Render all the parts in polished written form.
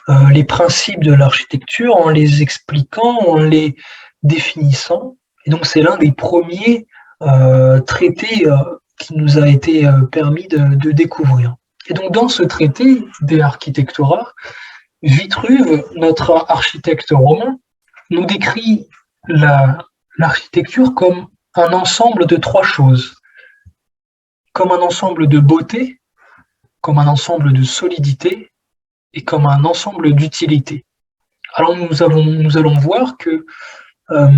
les principes de l'architecture en les expliquant, en les définissant. Et donc c'est l'un des premiers traités qui nous a été permis de découvrir. Et donc dans ce traité De Architectura, Vitruve, notre architecte romain, nous décrit l'architecture comme un ensemble de trois choses, comme un ensemble de beauté, comme un ensemble de solidité et comme un ensemble d'utilité. Alors nous allons voir que euh,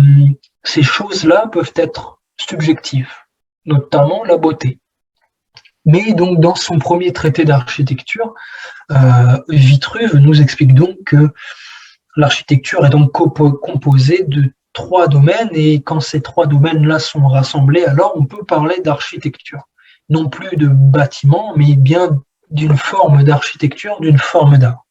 ces choses-là peuvent être subjectives, notamment la beauté. Mais donc dans son premier traité d'architecture, Vitruve nous explique donc que l'architecture est donc composée de trois domaines et quand ces trois domaines-là sont rassemblés, alors on peut parler d'architecture. Non plus de bâtiment, mais bien d'une forme d'architecture, d'une forme d'art.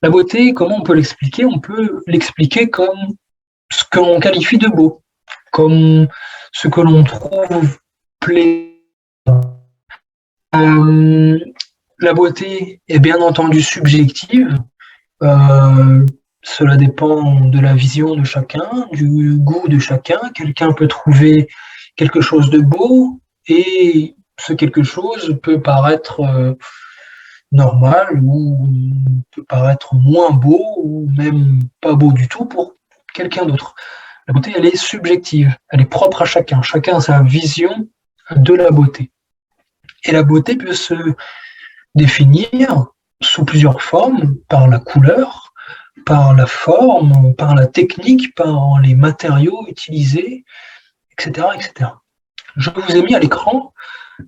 La beauté, comment on peut l'expliquer? On peut l'expliquer comme ce qu'on qualifie de beau, comme ce que l'on trouve plaisant. La beauté est bien entendu subjective. Euh, Cela dépend de la vision de chacun, du goût de chacun. Quelqu'un peut trouver quelque chose de beau et ce quelque chose peut paraître normal ou peut paraître moins beau ou même pas beau du tout pour quelqu'un d'autre. La beauté, elle est subjective, elle est propre à chacun. Chacun a sa vision de la beauté. Et la beauté peut se définir sous plusieurs formes, par la couleur, par la forme, par la technique, par les matériaux utilisés, etc., etc. Je vous ai mis à l'écran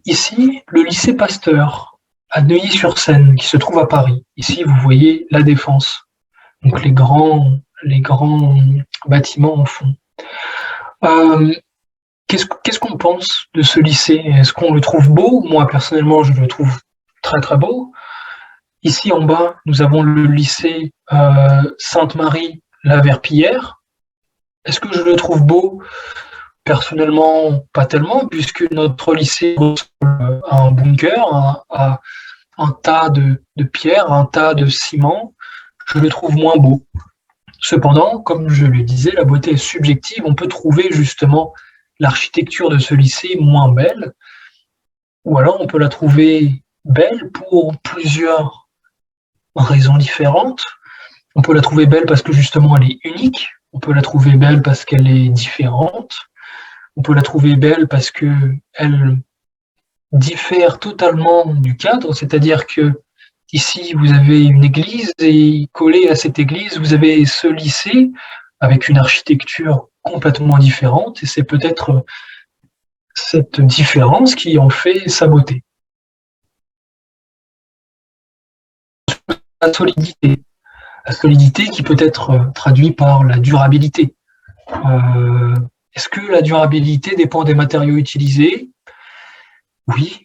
ici le lycée Pasteur à Neuilly-sur-Seine qui se trouve à Paris. Ici, vous voyez la Défense, donc les grands bâtiments en fond. Euh, Qu'est-ce qu'on pense de ce lycée? Est-ce qu'on le trouve beau? Moi, personnellement, je le trouve très très beau. Ici en bas, nous avons le lycée Sainte-Marie-la-Verpillière. Est-ce que je le trouve beau? Personnellement, pas tellement, puisque notre lycée ressemble à un bunker, à un tas de pierres, un tas de ciment. Je le trouve moins beau. Cependant, comme je le disais, la beauté est subjective. On peut trouver justement l'architecture de ce lycée moins belle, ou alors on peut la trouver belle pour plusieurs raisons différentes. On peut la trouver belle parce que justement elle est unique. On peut la trouver belle parce qu'elle est différente. On peut la trouver belle parce que elle diffère totalement du cadre, c'est-à-dire que ici vous avez une église et collé à cette église vous avez ce lycée avec une architecture complètement différente et c'est peut-être cette différence qui en fait sa beauté. La solidité, la solidité qui peut être traduite par la durabilité. Euh, Est-ce que la durabilité dépend des matériaux utilisés? Oui.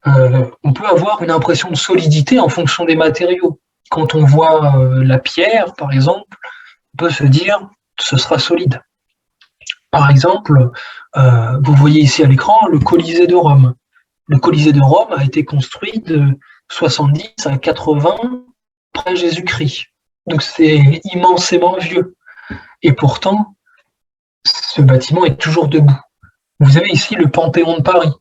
On peut avoir une impression de solidité en fonction des matériaux. Quand on voit la pierre, par exemple, on peut se dire ce sera solide. Par exemple, vous voyez ici à l'écran le Colisée de Rome. Le Colisée de Rome a été construit de 70 à 80 après Jésus-Christ. Donc c'est immensément vieux. Et pourtant, ce bâtiment est toujours debout. Vous avez ici le Panthéon de Paris.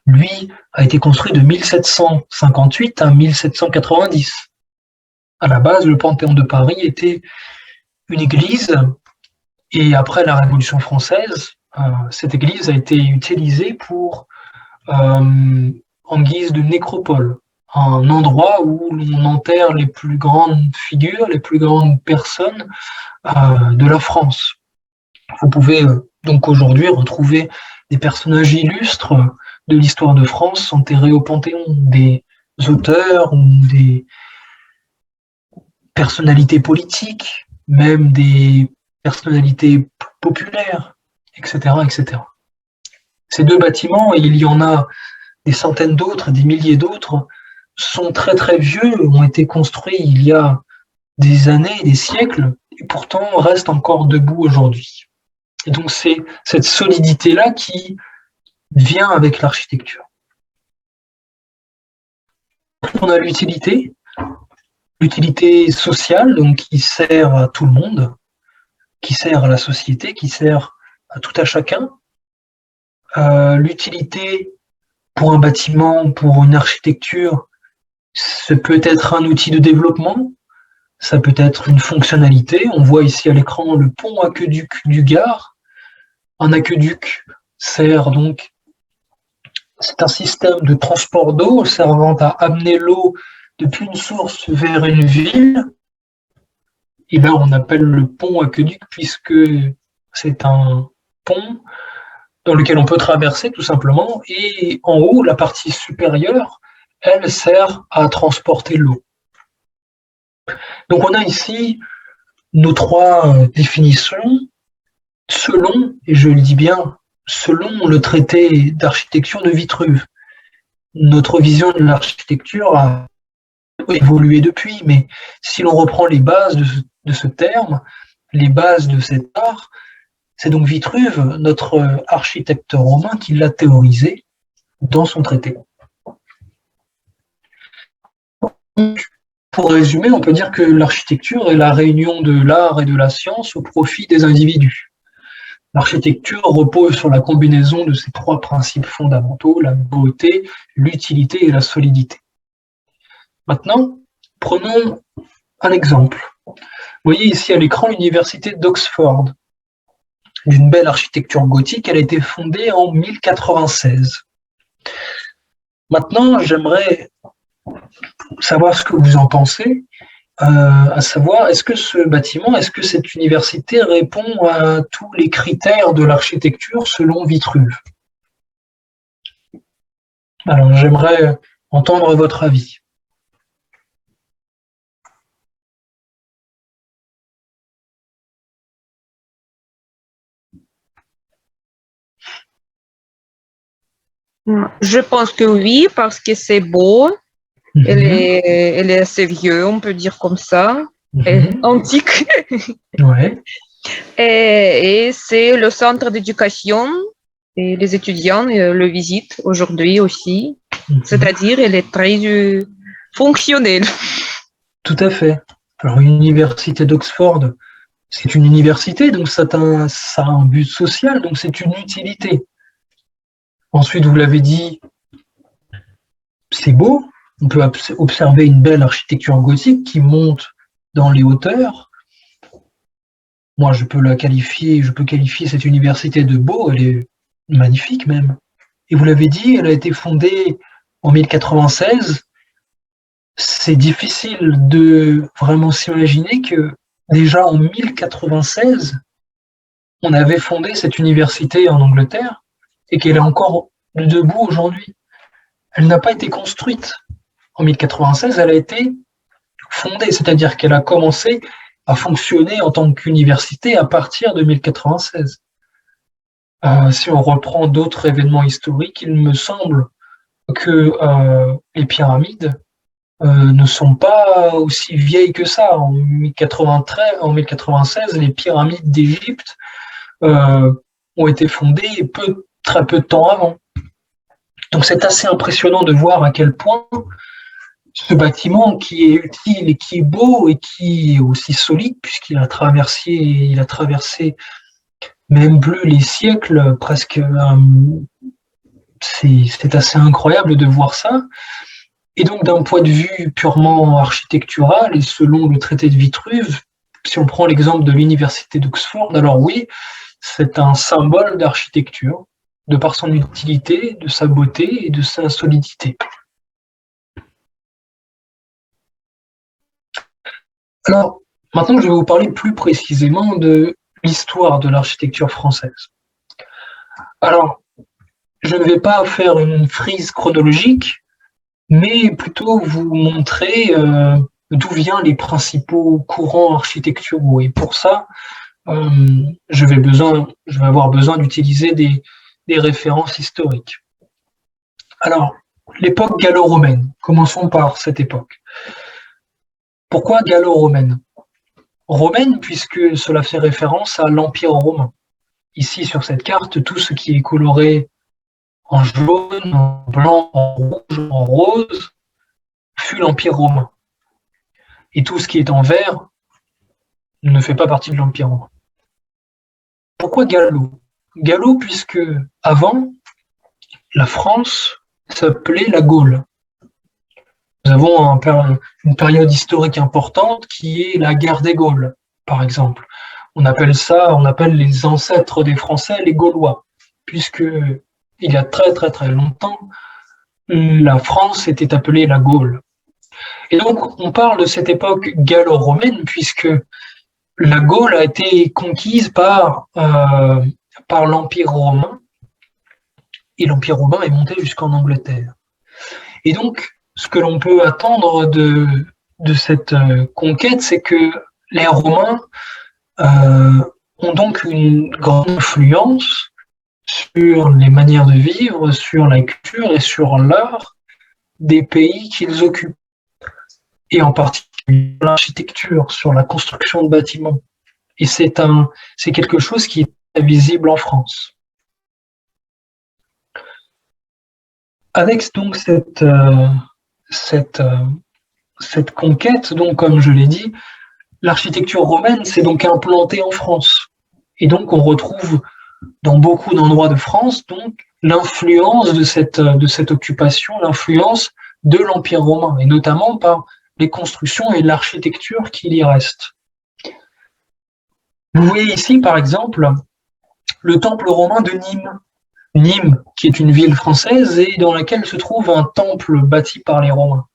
Lui a été construit de 1758 à 1790. À la base, le Panthéon de Paris était une église et après la Révolution française, cette église a été utilisée pour en guise de nécropole, un endroit où l'on enterre les plus grandes figures, les plus grandes personnes de la France. Vous pouvez donc aujourd'hui retrouver des personnages illustres de l'histoire de France enterrés au Panthéon, des auteurs ou des personnalités politiques, même des personnalités populaires, etc., etc. Ces deux bâtiments, et il y en a des centaines d'autres, des milliers d'autres, sont très très vieux, ont été construits il y a des années, des siècles, et pourtant restent encore debout aujourd'hui. Et donc c'est cette solidité-là qui vient avec l'architecture. on a l'utilité sociale, donc qui sert à tout le monde, qui sert à la société, qui sert à tout à chacun. L'utilité pour un bâtiment, pour une architecture, ce peut être un outil de développement, ça peut être une fonctionnalité. On voit ici à l'écran le pont aqueduc du Gard. Un aqueduc sert donc, c'est un système de transport d'eau servant à amener l'eau depuis une source vers une ville. Et là, on appelle le pont aqueduc puisque c'est un pont dans lequel on peut traverser tout simplement. Et en haut, la partie supérieure, elle sert à transporter l'eau. Donc on a ici nos trois définitions selon, et je le dis bien, selon le traité d'architecture de Vitruve. Notre vision de l'architecture a évolué depuis, mais si l'on reprend les bases de ce terme, les bases de cet art, c'est donc Vitruve, notre architecte romain, qui l'a théorisé dans son traité. Donc, pour résumer, on peut dire que l'architecture est la réunion de l'art et de la science au profit des individus. L'architecture repose sur la combinaison de ces trois principes fondamentaux, la beauté, l'utilité et la solidité. Maintenant, prenons un exemple. Vous voyez ici à l'écran l'université d'Oxford. D'une belle architecture gothique, elle a été fondée en 1096. Maintenant, j'aimerais savoir ce que vous en pensez, à savoir, est-ce que ce bâtiment, est-ce que cette université répond à tous les critères de l'architecture selon Vitruve? Alors, j'aimerais entendre votre avis. Je pense que oui, parce que c'est beau. Elle est assez vieux, on peut dire comme ça, antique. Ouais. Et c'est le centre d'éducation et les étudiants le visitent aujourd'hui aussi. C'est-à-dire, elle est très fonctionnelle. Tout à fait. Alors, l'université d'Oxford, c'est une université, donc ça a un but social, donc c'est une utilité. Ensuite, vous l'avez dit, c'est beau. On peut observer une belle architecture gothique qui monte dans les hauteurs. Moi, je peux qualifier cette université de beau, elle est magnifique même. Et vous l'avez dit, elle a été fondée en 1096. C'est difficile de vraiment s'imaginer que déjà en 1096, on avait fondé cette université en Angleterre et qu'elle est encore debout aujourd'hui. Elle n'a pas été construite en 1096, elle a été fondée, c'est-à-dire qu'elle a commencé à fonctionner en tant qu'université à partir de 1096. Si on reprend d'autres événements historiques, il me semble que les pyramides ne sont pas aussi vieilles que ça. En 1096, les pyramides d'Égypte ont été fondées très peu de temps avant. Donc c'est assez impressionnant de voir à quel point ce bâtiment qui est utile et qui est beau et qui est aussi solide, puisqu'il a traversé même plus les siècles, presque, c'est assez incroyable de voir ça. Et donc d'un point de vue purement architectural et selon le traité de Vitruve, si on prend l'exemple de l'université d'Oxford, alors oui, c'est un symbole d'architecture, de par son utilité, de sa beauté et de sa solidité. Alors, maintenant, je vais vous parler plus précisément de l'histoire de l'architecture française. Alors, je ne vais pas faire une frise chronologique, mais plutôt vous montrer d'où viennent les principaux courants architecturaux. Et pour ça, je vais avoir besoin d'utiliser des références historiques. Alors, l'époque gallo-romaine. Commençons par cette époque. Pourquoi gallo-romaine? Romaine, puisque cela fait référence à l'Empire romain. Ici, sur cette carte, tout ce qui est coloré en jaune, en blanc, en rouge, en rose, fut l'Empire romain. Et tout ce qui est en vert ne fait pas partie de l'Empire romain. Pourquoi Gallo? Gallo, puisque avant, la France s'appelait la Gaule. Nous avons une période historique importante qui est la guerre des Gaules, par exemple. On appelle les ancêtres des Français les Gaulois, puisque il y a très très très longtemps, la France était appelée la Gaule. Et donc, on parle de cette époque gallo-romaine, puisque la Gaule a été conquise par l'Empire romain, et l'Empire romain est monté jusqu'en Angleterre. Et donc, ce que l'on peut attendre de cette conquête, c'est que les Romains ont donc une grande influence sur les manières de vivre, sur la culture et sur l'art des pays qu'ils occupent. Et en particulier l'architecture, sur la construction de bâtiments. Et c'est quelque chose qui est visible en France. Avec donc cette conquête, donc comme je l'ai dit, l'architecture romaine s'est donc implantée en France. Et donc on retrouve dans beaucoup d'endroits de France donc l'influence de cette occupation, l'influence de l'Empire romain, et notamment par les constructions et l'architecture qui y restent. Vous voyez ici, par exemple, le temple romain de Nîmes. Nîmes, qui est une ville française et dans laquelle se trouve un temple bâti par les Romains,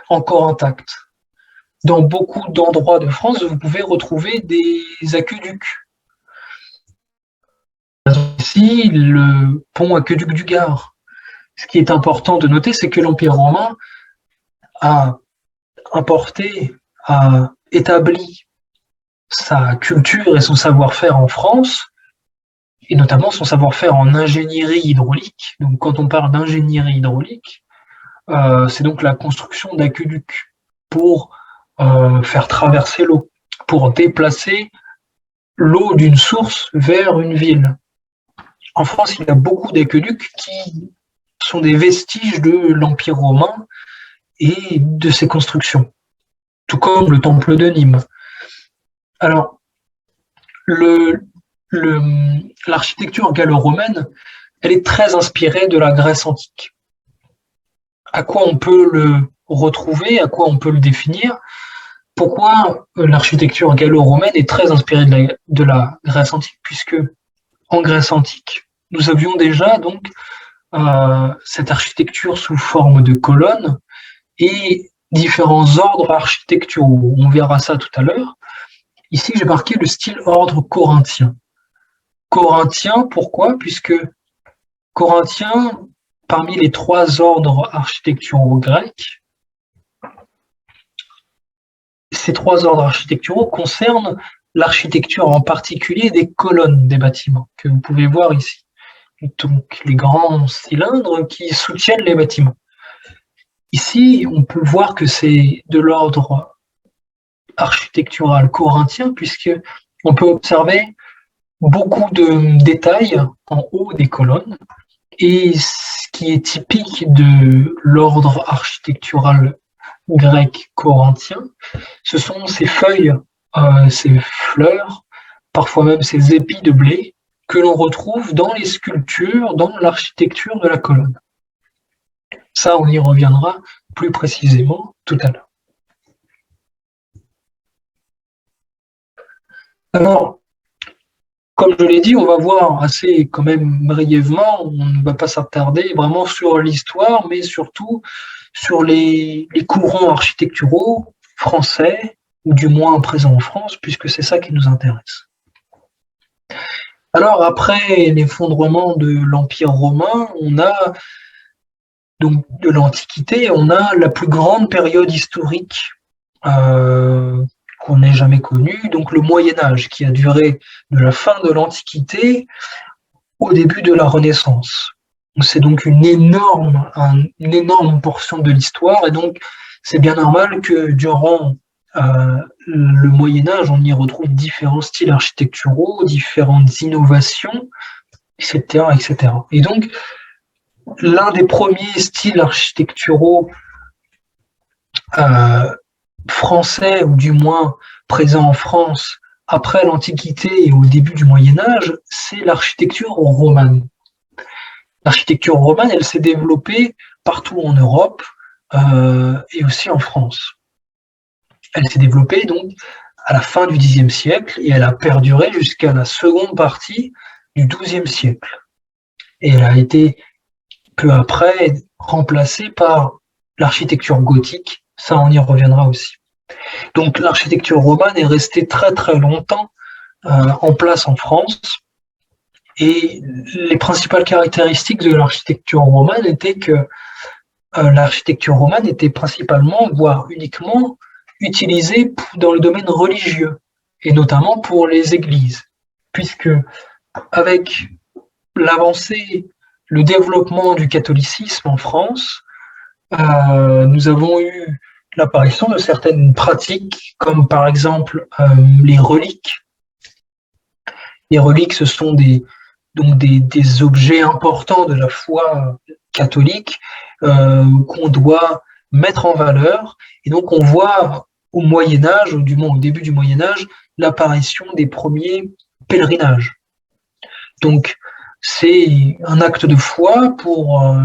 encore intact. Dans beaucoup d'endroits de France, vous pouvez retrouver des aqueducs. Ici, le pont aqueduc du Gard. Ce qui est important de noter, c'est que l'Empire romain a importé, a établi sa culture et son savoir-faire en France, et notamment son savoir-faire en ingénierie hydraulique. Donc quand on parle d'ingénierie hydraulique, c'est donc la construction d'aqueducs pour faire traverser l'eau, pour déplacer l'eau d'une source vers une ville. En France, il y a beaucoup d'aqueducs qui sont des vestiges de l'Empire romain et de ses constructions, tout comme le temple de Nîmes. Alors, l'architecture gallo-romaine, elle est très inspirée de la Grèce antique. À quoi on peut le retrouver, à quoi on peut le définir? Pourquoi l'architecture gallo-romaine est très inspirée de la Grèce antique? Puisque en Grèce antique, nous avions déjà donc cette architecture sous forme de colonnes et différents ordres architecturaux. On verra ça tout à l'heure. Ici, j'ai marqué le style ordre corinthien. Corinthien, pourquoi? Puisque corinthien, parmi les 3 ordres architecturaux grecs, ces 3 ordres architecturaux concernent l'architecture en particulier des colonnes des bâtiments, que vous pouvez voir ici. Donc, les grands cylindres qui soutiennent les bâtiments. Ici, on peut voir que c'est de l'ordre architectural corinthien, puisqu'on peut observer beaucoup de détails en haut des colonnes. Et ce qui est typique de l'ordre architectural grec corinthien, ce sont ces feuilles, ces fleurs, parfois même ces épis de blé, que l'on retrouve dans les sculptures, dans l'architecture de la colonne. Ça, on y reviendra plus précisément tout à l'heure. Alors, comme je l'ai dit, on va voir assez quand même brièvement, on ne va pas s'attarder vraiment sur l'histoire, mais surtout sur les courants architecturaux français, ou du moins présents en France, puisque c'est ça qui nous intéresse. Alors, après l'effondrement de l'Empire romain, on a, donc de l'Antiquité, on a la plus grande période historique qu'on n'ait jamais connue, donc le Moyen-Âge, qui a duré de la fin de l'Antiquité au début de la Renaissance. C'est donc une énorme portion de l'histoire, et donc c'est bien normal que durant le Moyen-Âge, on y retrouve différents styles architecturaux, différentes innovations, etc., etc. Et donc, l'un des premiers styles architecturaux français, ou du moins présent en France après l'Antiquité et au début du Moyen-Âge, c'est l'architecture romane. L'architecture romane, elle s'est développée partout en Europe et aussi en France. Elle s'est développée donc à la fin du Xe siècle et elle a perduré jusqu'à la seconde partie du XIIe siècle. Et elle a été peu après remplacée par l'architecture gothique. Ça, on y reviendra aussi. Donc l'architecture romane est restée très très longtemps en place en France. Et les principales caractéristiques de l'architecture romane étaient que l'architecture romane était principalement, voire uniquement, utilisée dans le domaine religieux, et notamment pour les églises, puisque avec l'avancée, le développement du catholicisme en France, nous avons eu l'apparition de certaines pratiques, comme par exemple les reliques. Les reliques, ce sont des objets importants de la foi catholique qu'on doit mettre en valeur. Et donc on voit au Moyen-Âge, ou du moins au début du Moyen-Âge, l'apparition des premiers pèlerinages. Donc c'est un acte de foi pour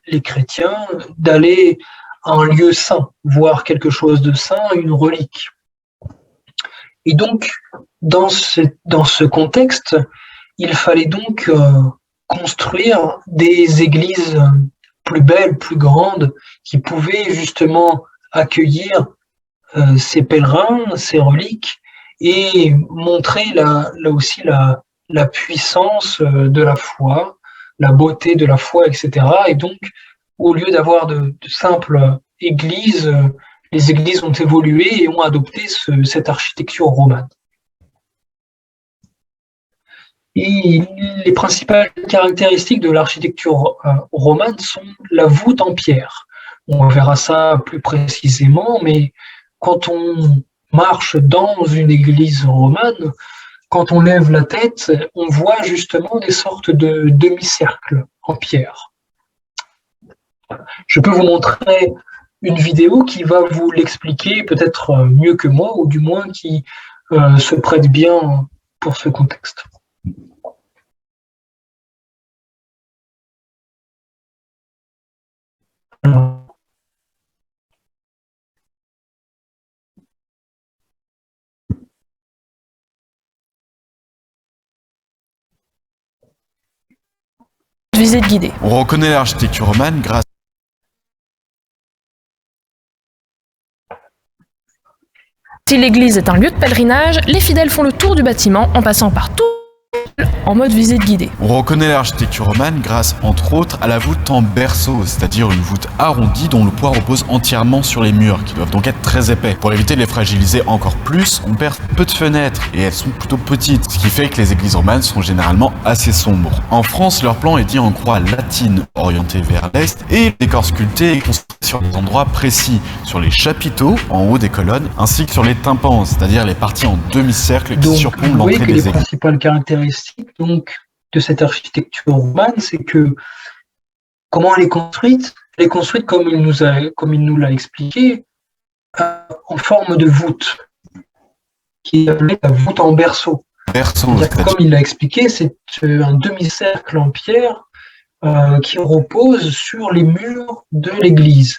les chrétiens d'aller à un lieu saint, voir quelque chose de saint, une relique. Et donc, dans ce contexte, il fallait donc construire des églises plus belles, plus grandes, qui pouvaient justement accueillir ces pèlerins, ces reliques, et montrer là aussi la puissance de la foi, la beauté de la foi, etc. Et donc, au lieu d'avoir de simples églises, les églises ont évolué et ont adopté cette architecture romane. Et les principales caractéristiques de l'architecture romane sont la voûte en pierre. On verra ça plus précisément, mais quand on marche dans une église romane, quand on lève la tête, on voit justement des sortes de demi-cercles en pierre. Je peux vous montrer une vidéo qui va vous l'expliquer peut-être mieux que moi, ou du moins qui se prête bien pour ce contexte. Visite guidée. On reconnaît l'architecture romane grâce. Si l'église est un lieu de pèlerinage, les fidèles font le tour du bâtiment en passant par tout en mode visite guidée. On reconnaît l'architecture romane grâce, entre autres, à la voûte en berceau, c'est-à-dire une voûte arrondie dont le poids repose entièrement sur les murs, qui doivent donc être très épais. Pour éviter de les fragiliser encore plus, on perd peu de fenêtres, et elles sont plutôt petites, ce qui fait que les églises romanes sont généralement assez sombres. En France, leur plan est dit en croix latine, orientée vers l'est, et le décor sculpté est construit sur des endroits précis, sur les chapiteaux, en haut des colonnes, ainsi que sur les tympans, c'est-à-dire les parties en demi-cercle qui surplombent l'entrée des églises. Les principales caractéristiques donc de cette architecture romane, c'est que comment elle est construite? Elle est construite comme il nous l'a expliqué, en forme de voûte, qui est appelée la voûte en berceau. Comme il l'a expliqué, c'est un demi-cercle en pierre qui repose sur les murs de l'église.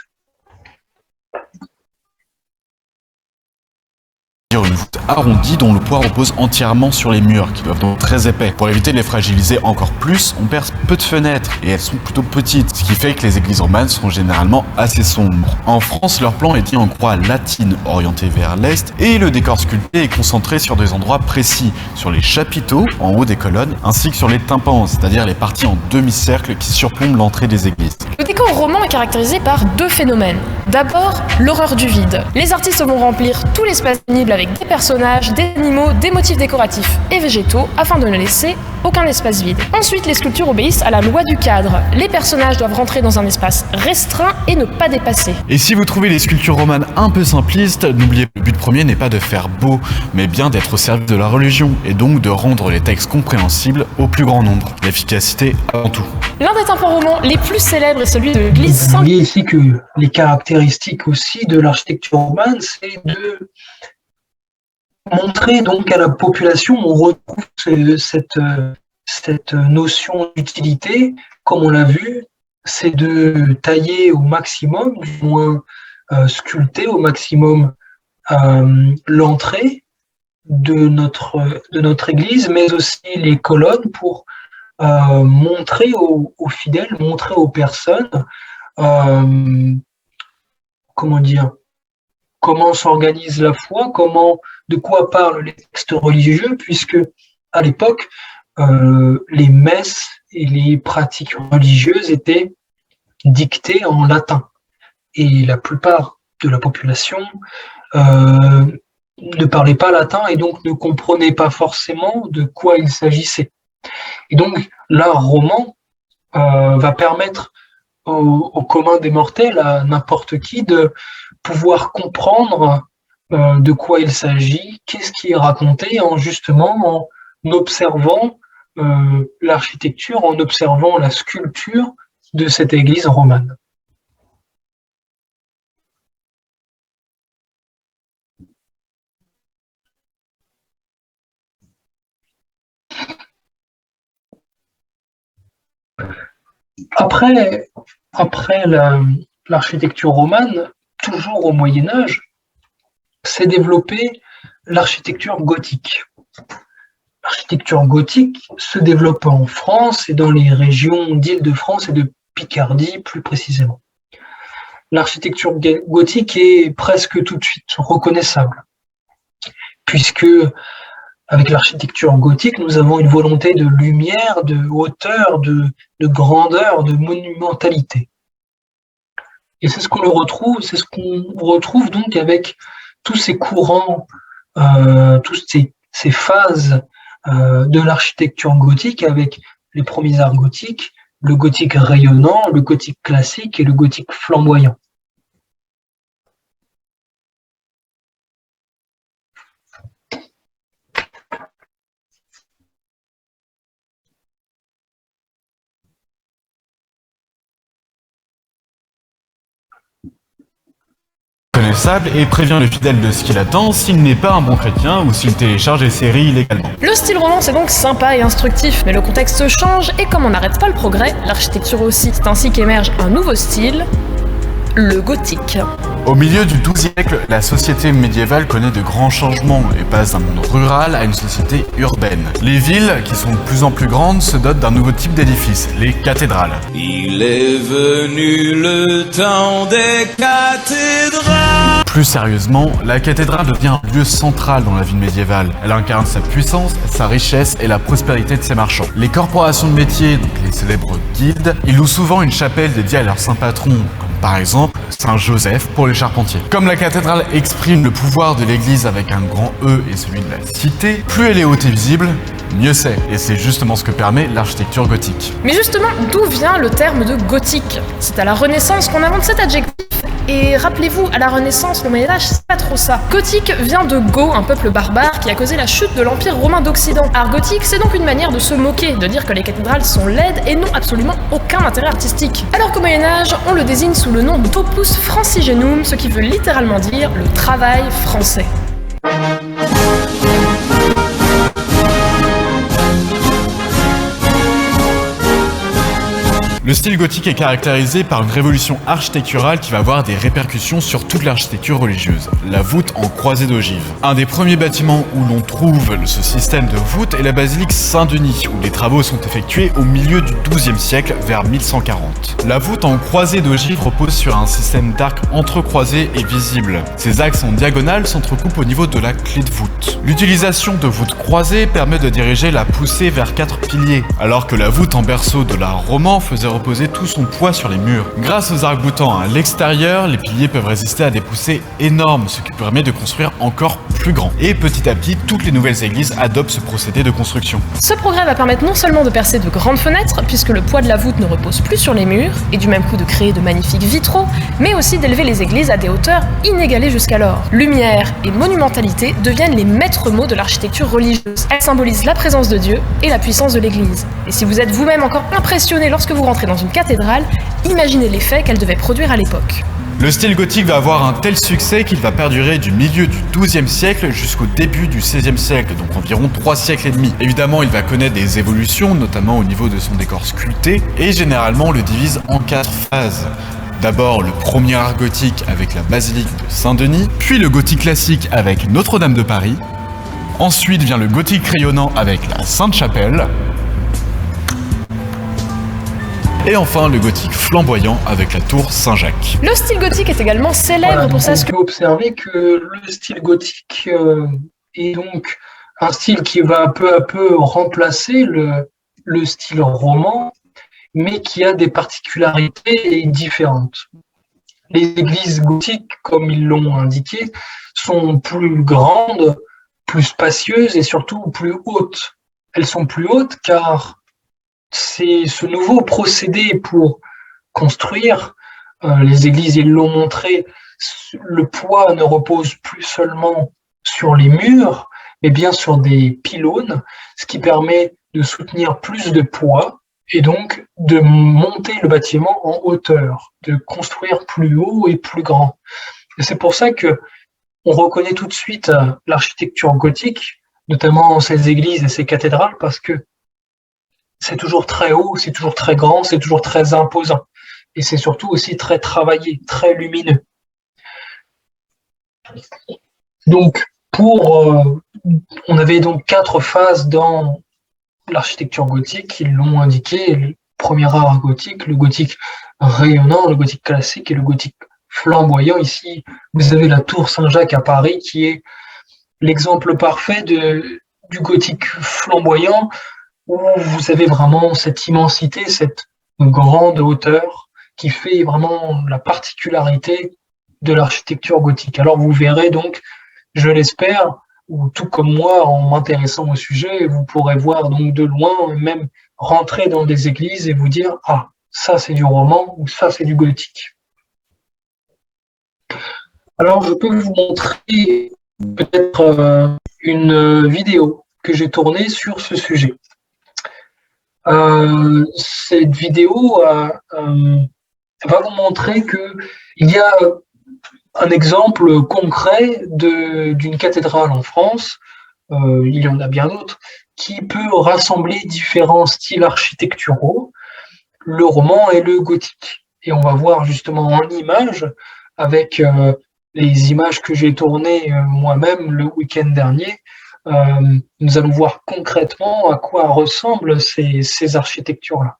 Une voûte arrondie dont le poids repose entièrement sur les murs, qui doivent donc être très épais. Pour éviter de les fragiliser encore plus, on perd peu de fenêtres, et elles sont plutôt petites, ce qui fait que les églises romanes sont généralement assez sombres. En France, leur plan est dit en croix latine, orientée vers l'est, et le décor sculpté est concentré sur des endroits précis, sur les chapiteaux, en haut des colonnes, ainsi que sur les tympans, c'est-à-dire les parties en demi-cercle qui surplombent l'entrée des églises. Le décor roman est caractérisé par deux phénomènes. D'abord, l'horreur du vide. Les artistes vont remplir tout l'espace disponible avec des personnages personnages, des animaux, des motifs décoratifs et végétaux afin de ne laisser aucun espace vide. Ensuite, les sculptures obéissent à la loi du cadre. Les personnages doivent rentrer dans un espace restreint et ne pas dépasser. Et si vous trouvez les sculptures romanes un peu simplistes, n'oubliez que le but premier n'est pas de faire beau, mais bien d'être au service de la religion, et donc de rendre les textes compréhensibles au plus grand nombre. L'efficacité avant tout. L'un des tympans romans les plus célèbres est celui de l'église Vous Saint. voyez ici que les caractéristiques aussi de l'architecture romane, c'est de montrer donc à la population, on retrouve cette notion d'utilité, comme on l'a vu, c'est de tailler au maximum, du moins sculpter au maximum l'entrée de notre église, mais aussi les colonnes pour montrer aux fidèles, montrer aux personnes, comment dire, comment s'organise la foi, de quoi parlent les textes religieux, puisque à l'époque, les messes et les pratiques religieuses étaient dictées en latin. Et la plupart de la population ne parlait pas latin et donc ne comprenait pas forcément de quoi il s'agissait. Et donc, l'art roman va permettre au commun des mortels, à n'importe qui, de pouvoir comprendre de quoi il s'agit, qu'est-ce qui est raconté, justement en observant l'architecture, en observant la sculpture de cette église romane. Après l'architecture romane, toujours au Moyen-Âge, s'est développée l'architecture gothique. L'architecture gothique se développe en France et dans les régions d'Île-de-France et de Picardie plus précisément. L'architecture gothique est presque tout de suite reconnaissable, puisque avec l'architecture gothique, nous avons une volonté de lumière, de hauteur, de grandeur, de monumentalité. Et c'est ce qu'on retrouve donc avec tous ces courants, toutes ces phases de l'architecture gothique, avec les premiers arts gothiques, le gothique rayonnant, le gothique classique et le gothique flamboyant. Connaissable et prévient le fidèle de ce qu'il attend s'il n'est pas un bon chrétien ou s'il télécharge les séries illégalement. Le style roman c'est donc sympa et instructif, mais le contexte change et comme on n'arrête pas le progrès, l'architecture aussi. C'est ainsi qu'émerge un nouveau style, le gothique. Au milieu du XIIe siècle, la société médiévale connaît de grands changements et passe d'un monde rural à une société urbaine. Les villes, qui sont de plus en plus grandes, se dotent d'un nouveau type d'édifice, les cathédrales. Il est venu le temps des cathédrales. Plus sérieusement, la cathédrale devient un lieu central dans la ville médiévale. Elle incarne sa puissance, sa richesse et la prospérité de ses marchands. Les corporations de métiers, donc les célèbres guildes, y louent souvent une chapelle dédiée à leur saint patron, comme par exemple Saint-Joseph pour les charpentiers. Comme la cathédrale exprime le pouvoir de l'église avec un grand E et celui de la cité, plus elle est haute et visible, mieux c'est. Et c'est justement ce que permet l'architecture gothique. Mais justement, d'où vient le terme de gothique? C'est à la Renaissance qu'on invente cet adjectif. Et rappelez-vous, à la Renaissance, le Moyen-Âge, c'est pas trop ça. Gothique vient de Goth, un peuple barbare qui a causé la chute de l'Empire romain d'Occident. Art gothique, c'est donc une manière de se moquer, de dire que les cathédrales sont laides et n'ont absolument aucun intérêt artistique. Alors qu'au Moyen-Âge, on le désigne sous le nom d'opus francigenum, ce qui veut littéralement dire le travail français. Le style gothique est caractérisé par une révolution architecturale qui va avoir des répercussions sur toute l'architecture religieuse, la voûte en croisée d'ogive. Un des premiers bâtiments où l'on trouve ce système de voûte est la basilique Saint-Denis, où les travaux sont effectués au milieu du XIIe siècle, vers 1140. La voûte en croisée d'ogive repose sur un système d'arcs entrecroisés et visibles. Ces axes en diagonale s'entrecoupent au niveau de la clé de voûte. L'utilisation de voûtes croisées permet de diriger la poussée vers 4 piliers, alors que la voûte en berceau de l'art roman faisait reposer tout son poids sur les murs. Grâce aux arcs-boutants à l'extérieur, les piliers peuvent résister à des poussées énormes, ce qui permet de construire encore plus grand. Et petit à petit, toutes les nouvelles églises adoptent ce procédé de construction. Ce progrès va permettre non seulement de percer de grandes fenêtres, puisque le poids de la voûte ne repose plus sur les murs, et du même coup de créer de magnifiques vitraux, mais aussi d'élever les églises à des hauteurs inégalées jusqu'alors. Lumière et monumentalité deviennent les maîtres mots de l'architecture religieuse. Elles symbolisent la présence de Dieu et la puissance de l'église. Et si vous êtes vous-même encore impressionné lorsque vous rentrez dans une cathédrale, imaginez l'effet qu'elle devait produire à l'époque. Le style gothique va avoir un tel succès qu'il va perdurer du milieu du XIIe siècle jusqu'au début du XVIe siècle, donc environ 3 siècles et demi. Évidemment, il va connaître des évolutions, notamment au niveau de son décor sculpté, et généralement on le divise en 4 phases. D'abord le premier art gothique avec la basilique de Saint-Denis, puis le gothique classique avec Notre-Dame de Paris, ensuite vient le gothique rayonnant avec la Sainte-Chapelle, et enfin le gothique flamboyant avec la tour Saint-Jacques. Le style gothique est également célèbre Voilà, pour sa on peut observer que le style gothique est donc un style qui va peu à peu remplacer le style roman, mais qui a des particularités différentes. Les églises gothiques, comme ils l'ont indiqué, sont plus grandes, plus spacieuses et surtout plus hautes. Elles sont plus hautes car c'est ce nouveau procédé pour construire. Les églises, ils l'ont montré, le poids ne repose plus seulement sur les murs, mais bien sur des pylônes, ce qui permet de soutenir plus de poids et donc de monter le bâtiment en hauteur, de construire plus haut et plus grand. Et c'est pour ça que on reconnaît tout de suite l'architecture gothique, notamment ces églises et ces cathédrales, parce que c'est toujours très haut, c'est toujours très grand, c'est toujours très imposant. Et c'est surtout aussi très travaillé, très lumineux. Donc, on avait donc 4 phases dans l'architecture gothique, ils l'ont indiqué. Le premier art gothique, le gothique rayonnant, le gothique classique et le gothique flamboyant. Ici, vous avez la tour Saint-Jacques à Paris qui est l'exemple parfait du gothique flamboyant, où vous avez vraiment cette immensité, cette grande hauteur qui fait vraiment la particularité de l'architecture gothique. Alors vous verrez donc, je l'espère, ou tout comme moi, en m'intéressant au sujet, vous pourrez voir donc de loin, même rentrer dans des églises et vous dire « Ah, ça c'est du roman » ou « ça c'est du gothique ». Alors je peux vous montrer peut-être une vidéo que j'ai tournée sur ce sujet. Cette vidéo va vous montrer qu'il y a un exemple concret d'une cathédrale en France, il y en a bien d'autres, qui peut rassembler différents styles architecturaux, le roman et le gothique. Et on va voir justement en image, avec les images que j'ai tournées moi-même le week-end dernier, nous allons voir concrètement à quoi ressemblent ces architectures-là.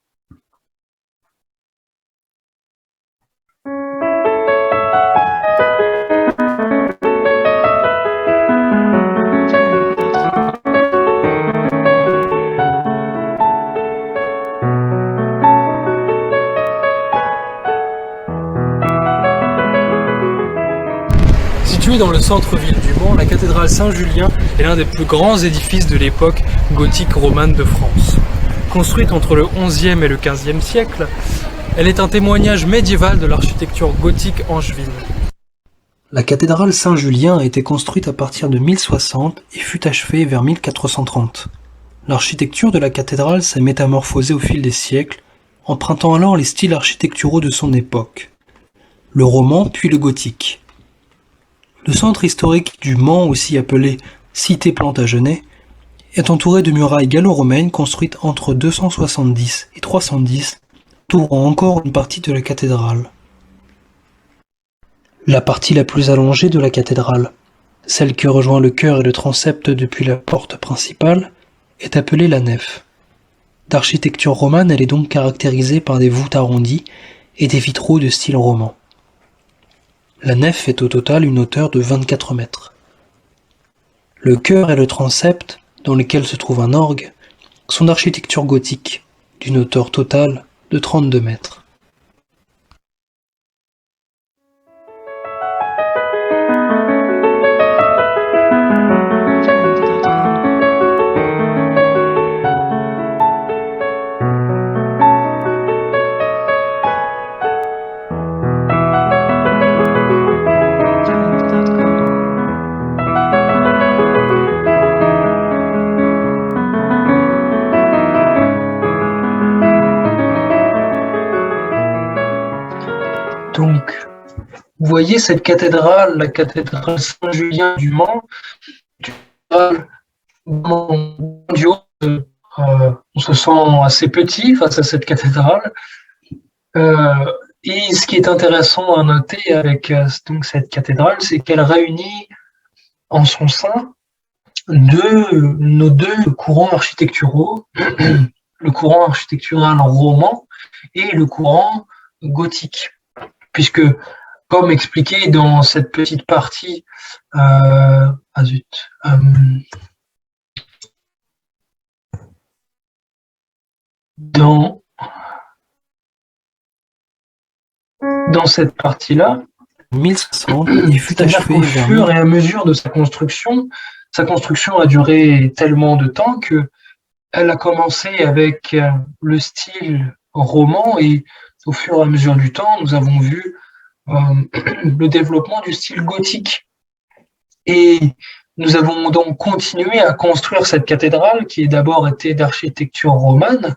Située dans le centre-ville du Mans, la cathédrale Saint-Julien est l'un des plus grands édifices de l'époque gothique romane de France. Construite entre le XIe et le XVe siècle, elle est un témoignage médiéval de l'architecture gothique angevine. La cathédrale Saint-Julien a été construite à partir de 1060 et fut achevée vers 1430. L'architecture de la cathédrale s'est métamorphosée au fil des siècles, empruntant alors les styles architecturaux de son époque. Le roman puis le gothique. Le centre historique du Mans, aussi appelé Cité Plantagenet, est entouré de murailles gallo-romaines construites entre 270 et 310, entourant encore une partie de la cathédrale. La partie la plus allongée de la cathédrale, celle qui rejoint le chœur et le transept depuis la porte principale, est appelée la nef. D'architecture romane, elle est donc caractérisée par des voûtes arrondies et des vitraux de style roman. La nef fait au total une hauteur de 24 mètres. Le chœur et le transept, dans lesquels se trouve un orgue, sont d'architecture gothique, d'une hauteur totale de 32 mètres. Donc, vous voyez cette cathédrale, la cathédrale Saint-Julien du Mans, grandiose, on se sent assez petit face à cette cathédrale. Et ce qui est intéressant à noter avec donc cette cathédrale, c'est qu'elle réunit en son sein nos deux courants architecturaux, le courant architectural roman et le courant gothique. Puisque, comme expliqué dans cette petite partie, dans cette partie-là, 1060, il fut achevé au vers fur et à mesure de sa construction a duré tellement de temps que elle a commencé avec le style roman et au fur et à mesure du temps, nous avons vu le développement du style gothique. Et nous avons donc continué à construire cette cathédrale qui d'abord était d'architecture romane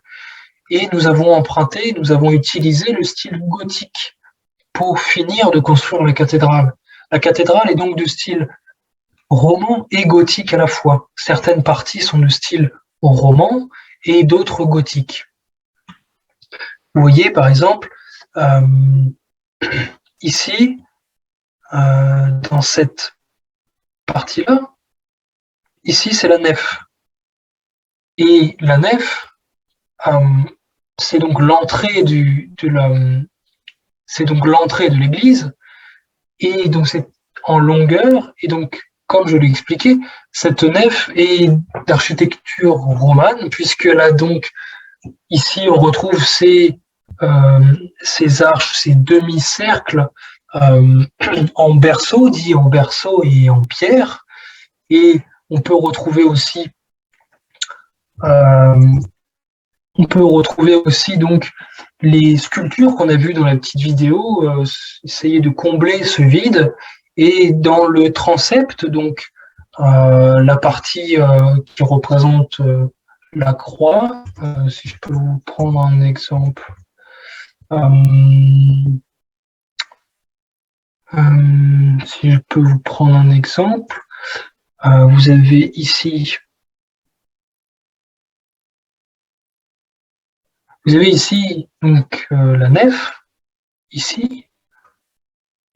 et nous avons utilisé le style gothique pour finir de construire la cathédrale. La cathédrale est donc de style roman et gothique à la fois. Certaines parties sont de style roman et d'autres gothiques. Vous voyez par exemple ici, dans cette partie-là, ici c'est la nef. Et la nef, c'est donc l'entrée de l'église, et donc c'est en longueur, et donc comme je l'ai expliqué, cette nef est d'architecture romane, puisque là donc ici on retrouve ces arches, ces demi-cercles en berceau, dit en berceau et en pierre, et on peut retrouver aussi donc les sculptures qu'on a vues dans la petite vidéo, essayer de combler ce vide. Et dans le transept, donc la partie qui représente la croix, si je peux vous prendre un exemple. Si je peux vous prendre un exemple, vous avez ici donc la nef, ici.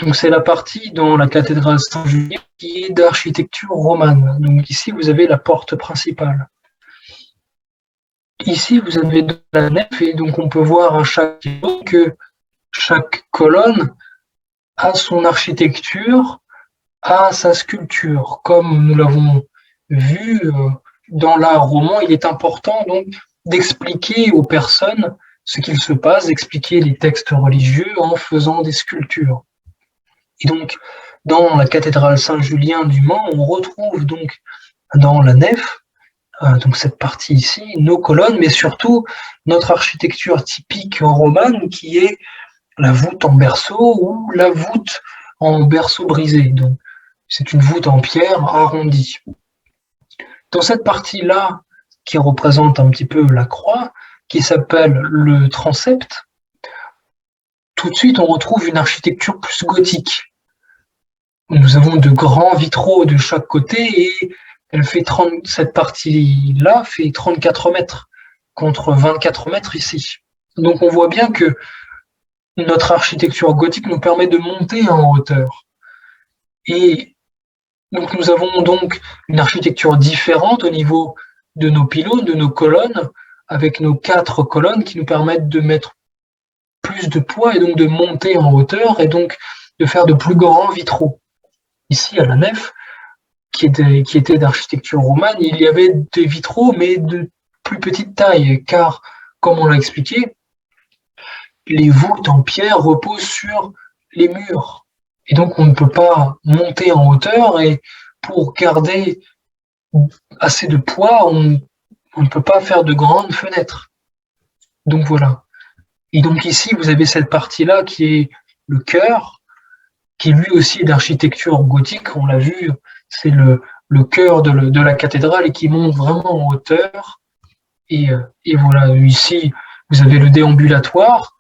Donc c'est la partie dans la cathédrale Saint-Julien qui est d'architecture romane. Donc ici vous avez la porte principale. Ici vous avez la nef et donc on peut voir à chaque niveau que chaque colonne a son architecture, a sa sculpture. Comme nous l'avons vu dans l'art roman, il est important donc d'expliquer aux personnes ce qu'il se passe, d'expliquer les textes religieux en faisant des sculptures. Et donc, dans la cathédrale Saint-Julien du Mans, on retrouve donc dans la nef, donc cette partie ici, nos colonnes, mais surtout notre architecture typique romane qui est la voûte en berceau ou la voûte en berceau brisé. Donc, c'est une voûte en pierre arrondie. Dans cette partie-là, qui représente un petit peu la croix, qui s'appelle le transept, tout de suite on retrouve une architecture plus gothique. Nous avons de grands vitraux de chaque côté et cette partie-là fait 34 mètres contre 24 mètres ici. Donc on voit bien que notre architecture gothique nous permet de monter en hauteur. Et donc nous avons donc une architecture différente au niveau de nos pylônes, de nos colonnes, avec nos 4 colonnes qui nous permettent de mettre plus de poids et donc de monter en hauteur et donc de faire de plus grands vitraux. Ici, à la nef, qui était d'architecture romane, il y avait des vitraux, mais de plus petite taille, car, comme on l'a expliqué, les voûtes en pierre reposent sur les murs. Et donc, on ne peut pas monter en hauteur, et pour garder assez de poids, on ne peut pas faire de grandes fenêtres. Donc voilà. Et donc ici, vous avez cette partie-là qui est le chœur, qui lui aussi est d'architecture gothique, on l'a vu, c'est le chœur de la cathédrale et qui monte vraiment en hauteur. Et voilà, ici, vous avez le déambulatoire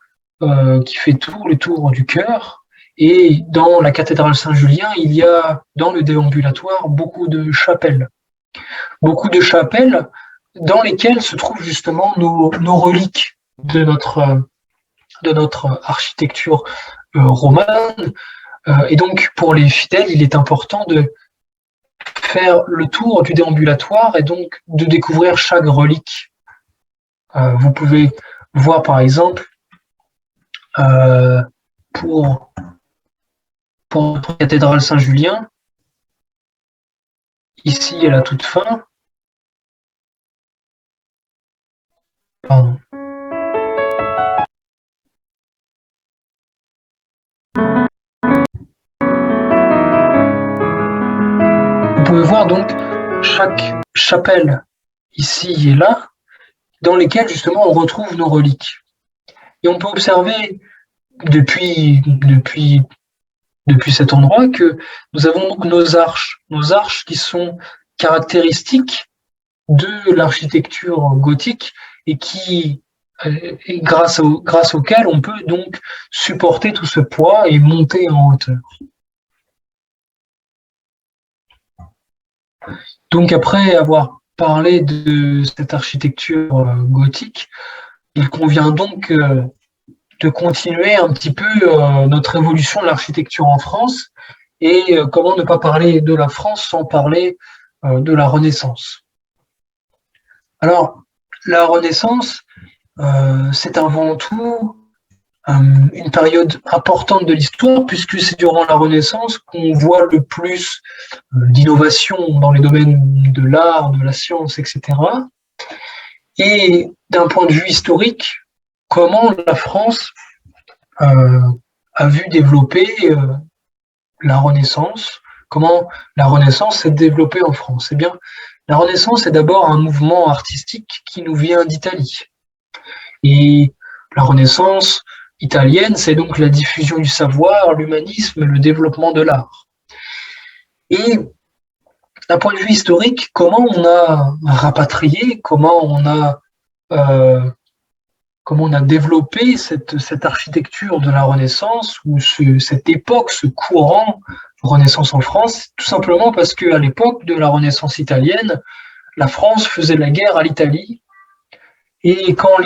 qui fait tout le tour du chœur. Et dans la cathédrale Saint-Julien, il y a dans le déambulatoire beaucoup de chapelles. Beaucoup de chapelles dans lesquelles se trouvent justement nos reliques de notre architecture romane. Et donc, pour les fidèles, il est important de faire le tour du déambulatoire et donc de découvrir chaque relique. Vous pouvez voir par exemple pour notre cathédrale Saint-Julien, ici à la toute fin. Pardon. Vous pouvez voir donc chaque chapelle ici et là, dans lesquelles justement on retrouve nos reliques. Et on peut observer depuis cet endroit que nous avons donc nos arches qui sont caractéristiques de l'architecture gothique et grâce auxquelles on peut donc supporter tout ce poids et monter en hauteur. Donc après avoir parlé de cette architecture gothique, il convient donc de continuer un petit peu notre évolution de l'architecture en France et comment ne pas parler de la France sans parler de la Renaissance. Alors, la Renaissance, c'est avant tout une période importante de l'histoire, puisque c'est durant la Renaissance qu'on voit le plus d'innovation dans les domaines de l'art, de la science, etc. Et d'un point de vue historique, comment la France a vu développer la Renaissance, comment la Renaissance s'est développée en France. Eh bien, la Renaissance est d'abord un mouvement artistique qui nous vient d'Italie. Et la Renaissance italienne, c'est donc la diffusion du savoir, l'humanisme, le développement de l'art. Et d'un point de vue historique, comment on a rapatrié, comment on a développé cette architecture de la Renaissance, ou cette époque, ce courant de Renaissance en France, tout simplement parce qu'à l'époque de la Renaissance italienne, la France faisait la guerre à l'Italie, et quand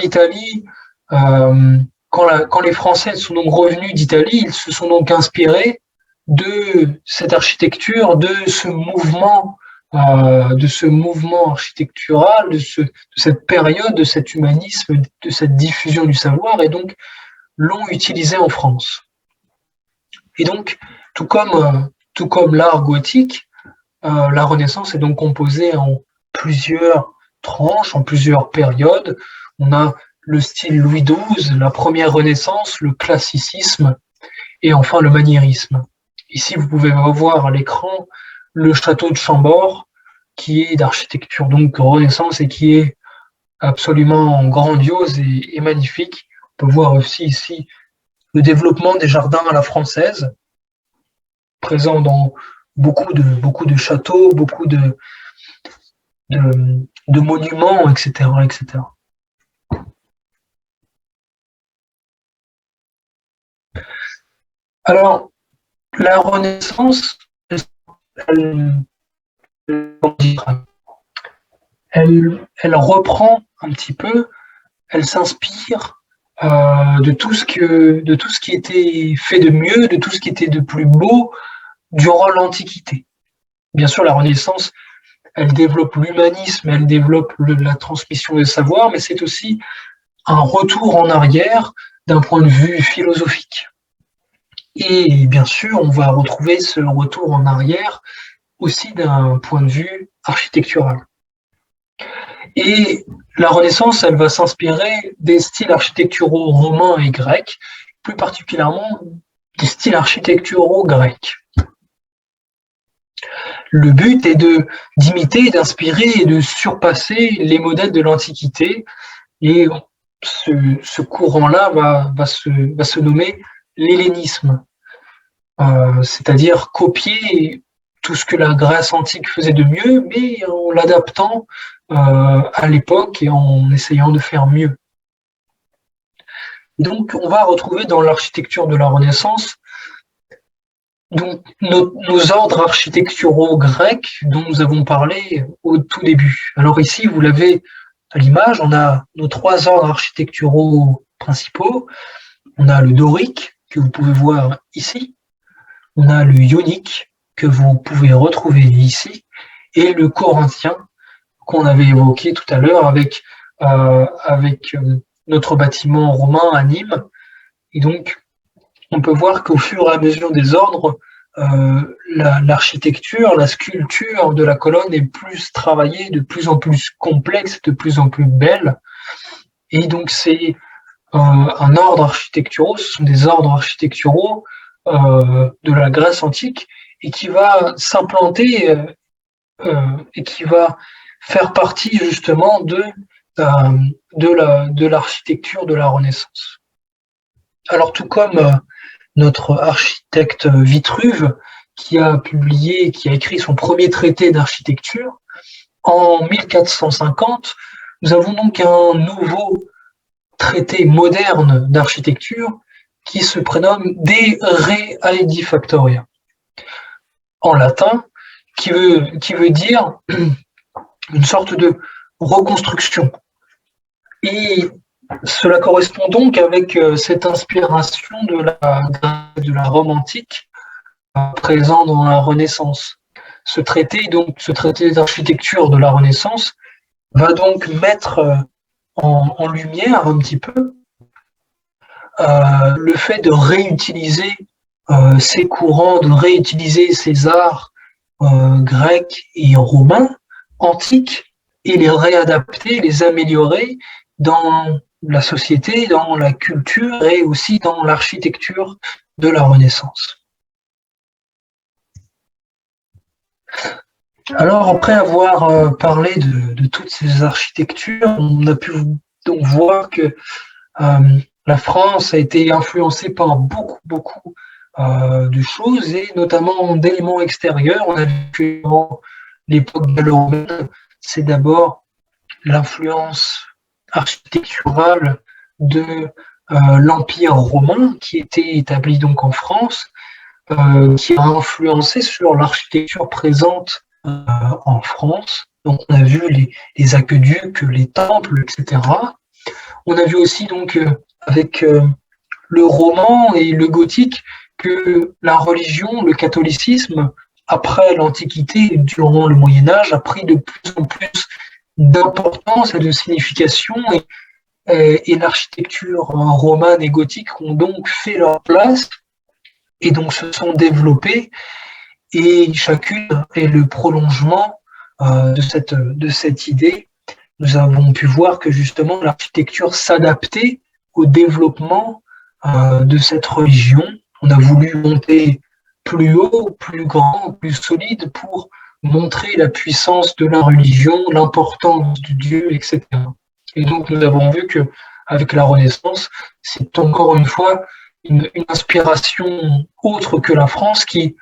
les Français sont donc revenus d'Italie, ils se sont donc inspirés de cette architecture, de ce mouvement architectural, de cette période, de cet humanisme, de cette diffusion du savoir, et donc l'ont utilisé en France. Et donc, tout comme l'art gothique, la Renaissance est donc composée en plusieurs tranches, en plusieurs périodes. On a le style Louis XII, la première Renaissance, le classicisme et enfin le maniérisme. Ici, vous pouvez voir à l'écran le château de Chambord, qui est d'architecture donc Renaissance et qui est absolument grandiose et magnifique. On peut voir aussi ici le développement des jardins à la française, présent dans beaucoup de châteaux, beaucoup de monuments, etc., etc. Alors, la Renaissance, elle reprend un petit peu, elle s'inspire de tout ce qui était fait de mieux, de tout ce qui était de plus beau durant l'Antiquité. Bien sûr, la Renaissance, elle développe l'humanisme, elle développe la transmission des savoirs, mais c'est aussi un retour en arrière d'un point de vue philosophique. Et bien sûr, on va retrouver ce retour en arrière aussi d'un point de vue architectural. Et La Renaissance, elle va s'inspirer des styles architecturaux romains et grecs, plus particulièrement des styles architecturaux grecs. Le but est d'imiter, d'inspirer et de surpasser les modèles de l'Antiquité. Et ce courant-là va se nommer l'hellénisme, c'est-à-dire copier tout ce que la Grèce antique faisait de mieux, mais en l'adaptant à l'époque et en essayant de faire mieux. Donc, on va retrouver dans l'architecture de la Renaissance donc, nos ordres architecturaux grecs dont nous avons parlé au tout début. Alors ici, vous l'avez à l'image, on a nos 3 ordres architecturaux principaux. On a le dorique, que vous pouvez voir ici. On a le ionique, que vous pouvez retrouver ici. Et le corinthien, qu'on avait évoqué tout à l'heure avec notre bâtiment romain à Nîmes. Et donc, on peut voir qu'au fur et à mesure des ordres, l'architecture, la sculpture de la colonne est plus travaillée, de plus en plus complexe, de plus en plus belle. Et donc, c'est un ordre architecturaux, ce sont des ordres architecturaux de la Grèce antique et qui va s'implanter et qui va faire partie justement de l'architecture de la Renaissance. Alors tout comme notre architecte Vitruve, qui a écrit son premier traité d'architecture, en 1450, nous avons donc un nouveau traité moderne d'architecture qui se prénomme De Re Aedifactoria, en latin, qui veut dire une sorte de reconstruction. Et cela correspond donc avec cette inspiration de la Rome antique présent dans la Renaissance. Ce traité d'architecture de la Renaissance va donc mettre en lumière un petit peu le fait de réutiliser ces courants, de réutiliser ces arts grecs et romains antiques et les réadapter, les améliorer dans la société, dans la culture et aussi dans l'architecture de la Renaissance. Alors, après avoir parlé de toutes ces architectures, on a pu donc voir que la France a été influencée par beaucoup de choses et notamment d'éléments extérieurs. On a vu que dans l'époque gallo-romaine, c'est d'abord l'influence architecturale de l'Empire romain qui était établi donc en France, qui a influencé sur l'architecture présente en France. Donc on a vu les aqueducs, les temples, etc. On a vu aussi donc avec le roman et le gothique que la religion, le catholicisme, après l'Antiquité, durant le Moyen-Âge, a pris de plus en plus d'importance et de signification et l'architecture romane et gothique ont donc fait leur place et donc se sont développées et chacune est le prolongement de cette idée. Nous avons pu voir que justement l'architecture s'adaptait au développement de cette religion. On a voulu monter plus haut, plus grand, plus solide pour montrer la puissance de la religion, l'importance du Dieu, etc. Et donc nous avons vu que avec la Renaissance, c'est encore une fois une inspiration autre que la France qui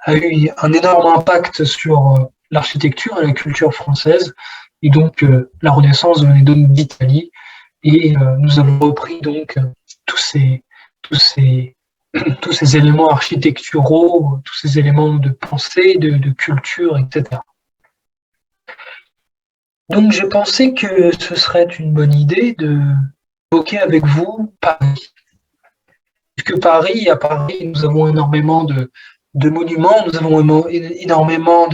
a eu un énorme impact sur l'architecture et la culture française. Et donc la Renaissance venait donc d'Italie et nous avons repris donc tous ces éléments architecturaux, tous ces éléments de pensée, de culture, etc. Donc j'ai pensé que ce serait une bonne idée de évoquer avec vous Paris. Puisque à Paris, nous avons énormément de monuments, nous avons énormément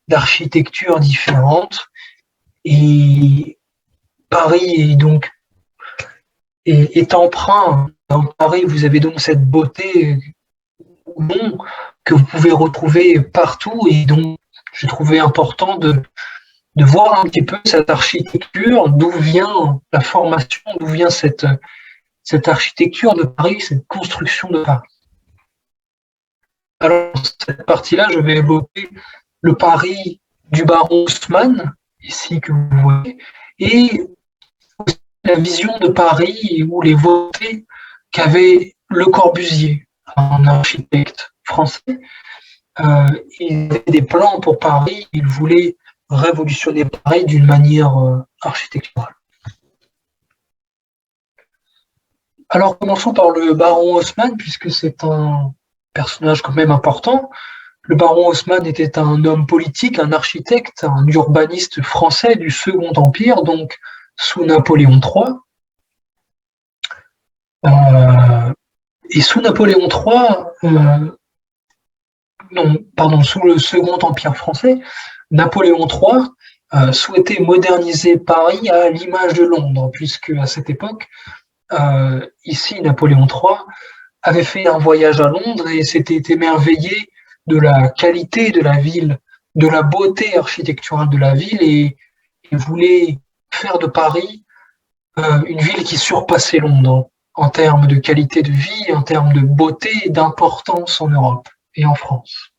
d'architectures différentes. Et Paris est empreint. Dans Paris, vous avez donc cette beauté que vous pouvez retrouver partout. Et donc, j'ai trouvé important de voir un petit peu cette architecture, d'où vient la formation, d'où vient cette architecture de Paris, cette construction de Paris. Alors, dans cette partie-là, je vais évoquer le Paris du baron Haussmann, ici que vous voyez, et aussi la vision de Paris ou les volontés qu'avait Le Corbusier, un architecte français. Il avait des plans pour Paris, il voulait révolutionner Paris d'une manière architecturale. Alors commençons par le baron Haussmann, puisque c'est un personnage quand même important. Le baron Haussmann était un homme politique, un architecte, un urbaniste français du Second Empire, donc sous Napoléon III. Et sous Napoléon III, sous le Second Empire français, Napoléon III souhaitait moderniser Paris à l'image de Londres, puisque à cette époque, ici, Napoléon III avait fait un voyage à Londres et s'était émerveillé de la qualité de la ville, de la beauté architecturale de la ville et voulait faire de Paris une ville qui surpassait Londres en termes de qualité de vie, en termes de beauté et d'importance en Europe et en France.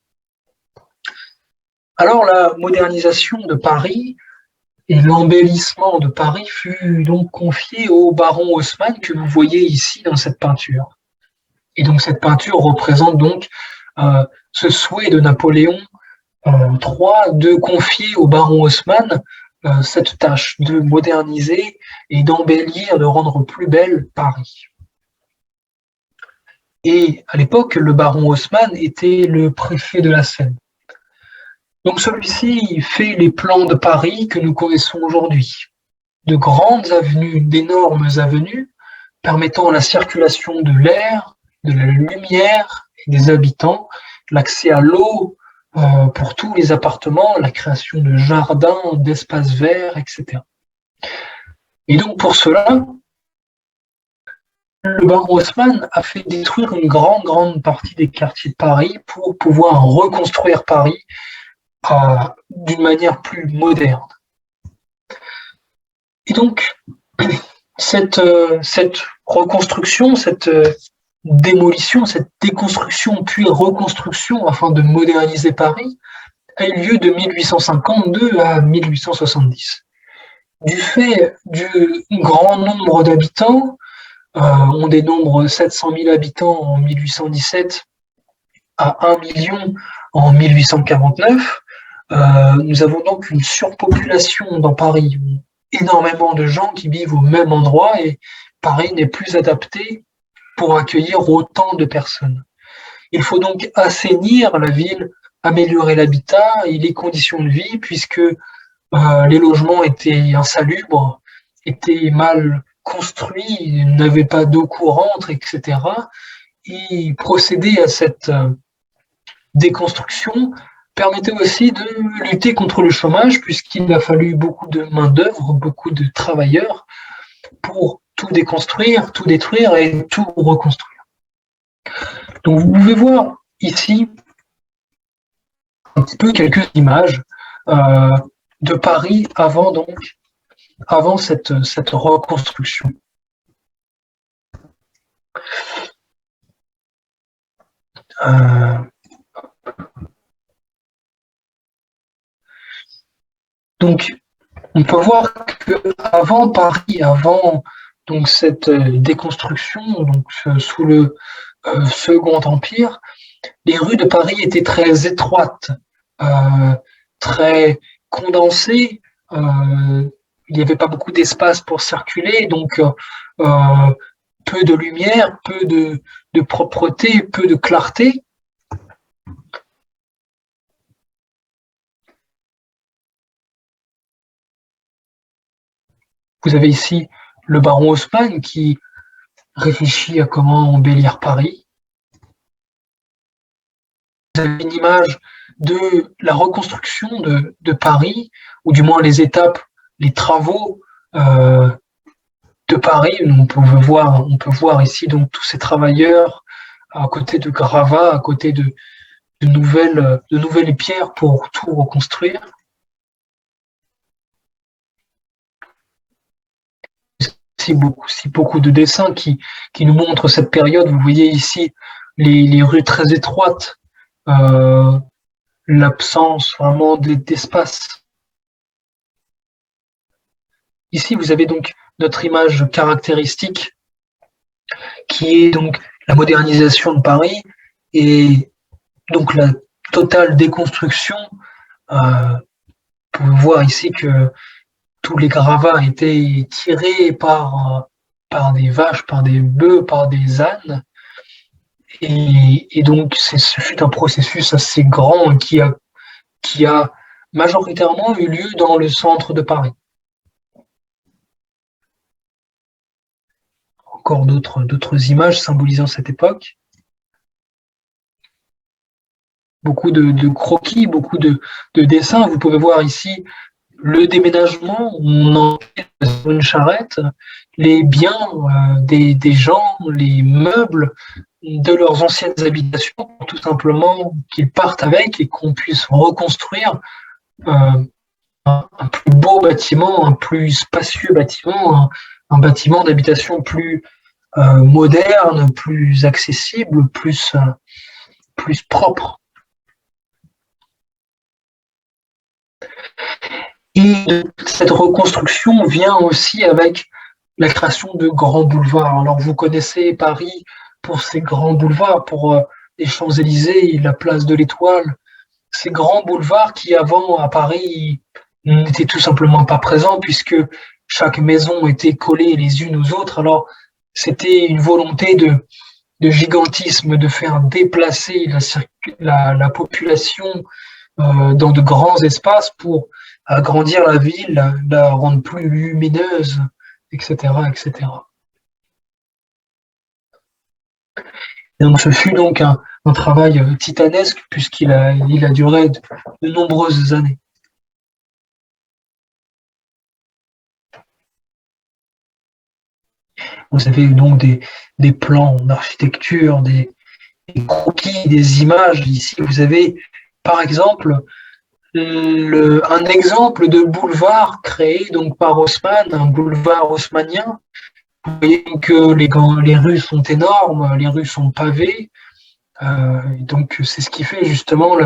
Alors la modernisation de Paris et l'embellissement de Paris fut donc confié au baron Haussmann que vous voyez ici dans cette peinture. Et donc cette peinture représente donc ce souhait de Napoléon III de confier au baron Haussmann cette tâche de moderniser et d'embellir, de rendre plus belle Paris. Et à l'époque, le baron Haussmann était le préfet de la Seine. Donc celui-ci fait les plans de Paris que nous connaissons aujourd'hui. De grandes avenues, d'énormes avenues, permettant la circulation de l'air, de la lumière et des habitants, l'accès à l'eau pour tous les appartements, la création de jardins, d'espaces verts, etc. Et donc pour cela, le baron Haussmann a fait détruire une grande partie des quartiers de Paris pour pouvoir reconstruire Paris d'une manière plus moderne. Et donc, cette reconstruction, cette démolition, cette déconstruction puis reconstruction afin de moderniser Paris a eu lieu de 1852 à 1870. Du fait du grand nombre d'habitants, on dénombre 700 000 habitants en 1817 à 1 million en 1849, nous avons donc une surpopulation dans Paris, énormément de gens qui vivent au même endroit et Paris n'est plus adapté pour accueillir autant de personnes. Il faut donc assainir la ville, améliorer l'habitat et les conditions de vie puisque les logements étaient insalubres, étaient mal construits, n'avaient pas d'eau courante, etc. Et procéder à cette déconstruction permettait aussi de lutter contre le chômage puisqu'il a fallu beaucoup de main-d'œuvre, beaucoup de travailleurs pour tout déconstruire, tout détruire et tout reconstruire. Donc vous pouvez voir ici un petit peu quelques images de Paris avant cette reconstruction. Donc, on peut voir qu'avant Paris, avant donc cette déconstruction, donc sous le Second Empire, les rues de Paris étaient très étroites, très condensées. Il n'y avait pas beaucoup d'espace pour circuler, donc peu de lumière, peu de propreté, peu de clarté. Vous avez ici le baron Haussmann qui réfléchit à comment embellir Paris. Vous avez une image de la reconstruction de Paris, ou du moins les étapes, les travaux de Paris. On peut voir ici donc tous ces travailleurs à côté de gravats, à côté de nouvelles pierres pour tout reconstruire. aussi beaucoup de dessins qui nous montrent cette période. Vous voyez ici les rues très étroites, l'absence vraiment d'espace. Ici, vous avez donc notre image caractéristique qui est donc la modernisation de Paris et donc la totale déconstruction. Vous pouvez voir ici que tous les gravats étaient tirés par des vaches, par des bœufs, par des ânes. Et donc, ce fut un processus assez grand qui a majoritairement eu lieu dans le centre de Paris. Encore d'autres images symbolisant cette époque. Beaucoup de croquis, beaucoup de dessins. Vous pouvez voir ici le déménagement, on en sur une charrette, les biens des gens, les meubles de leurs anciennes habitations, tout simplement qu'ils partent avec et qu'on puisse reconstruire un plus beau bâtiment, un plus spacieux bâtiment, un bâtiment d'habitation plus moderne, plus accessible, plus propre. Et cette reconstruction vient aussi avec la création de grands boulevards. Alors vous connaissez Paris pour ses grands boulevards, pour les Champs-Élysées, la place de l'Étoile, ces grands boulevards qui avant à Paris n'étaient tout simplement pas présents puisque chaque maison était collée les unes aux autres. Alors c'était une volonté de gigantisme, de faire déplacer la population dans de grands espaces pour agrandir la ville, la rendre plus lumineuse, etc., etc. Et donc ce fut donc un travail titanesque puisqu'il a duré de nombreuses années. Vous avez donc des plans d'architecture, des croquis, des images. Ici, vous avez par exemple un exemple de boulevard créé donc par Haussmann, un boulevard haussmannien. Vous voyez que les rues sont énormes, les rues sont pavées. Donc c'est ce qui fait justement